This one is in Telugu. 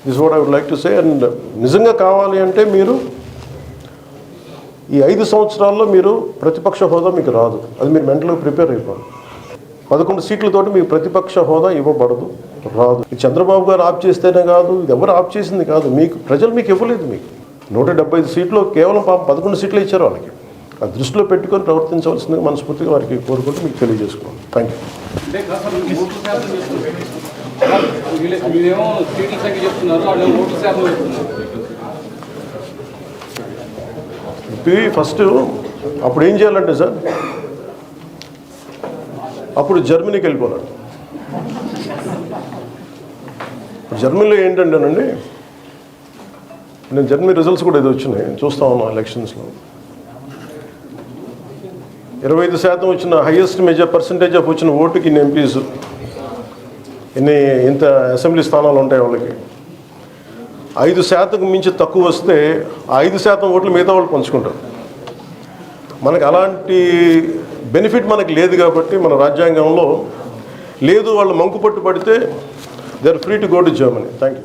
This what I would like to say. And నిజంగా కావాలి అంటే మీరు ఈ 5 సంవత్సరాల్లో మీరు ప్రతిపక్ష హోదా మీకు రాదు. అది మీరు మెంటల్గా ప్రిపేర్ అయిపోవాలి. 11 సీట్లతోటి మీకు ప్రతిపక్ష హోదా ఇవ్వబడదు, రాదు. ఇది చంద్రబాబు గారు ఆప్ చేస్తేనే కాదు, ఇది ఎవరు ఆప్ చేసింది కాదు. మీకు ప్రజలు మీకు ఇవ్వలేదు. మీకు 175 సీట్లు కేవలం 11 సీట్లు ఇచ్చారు వాళ్ళకి. ఆ దృష్టిలో పెట్టుకొని ప్రవర్తించవలసిందిగా మనస్ఫూర్తిగా వారికి కోరుకుంటూ మీకు తెలియజేసుకోండి. Thank you. ఫస్ట్ అప్పుడు ఏం చేయాలంటే సార్, అప్పుడు జర్మనీకి వెళ్ళిపోవాలి. జర్మనీలో ఏంటంటేనండి, నేను జర్మనీ రిజల్ట్స్ కూడా ఇది వచ్చినాయి, చూస్తా ఉన్నాను. ఎలక్షన్స్లో 25% వచ్చిన హైయెస్ట్ పర్సంటేజ్ ఆఫ్ వచ్చిన ఓటుకి ఇన్ని ఎంపీస్, ఇంత అసెంబ్లీ స్థానాలు ఉంటాయి వాళ్ళకి. 5% మించి తక్కువ వస్తే 5% ఓట్లు మిగతా వాళ్ళు పంచుకుంటారు. మనకు అలాంటి బెనిఫిట్ మనకు లేదు కాబట్టి మన రాజ్యాంగంలో లేదు. వాళ్ళు మంకు పట్టు పడితే they are free to go to Germany. Thank you.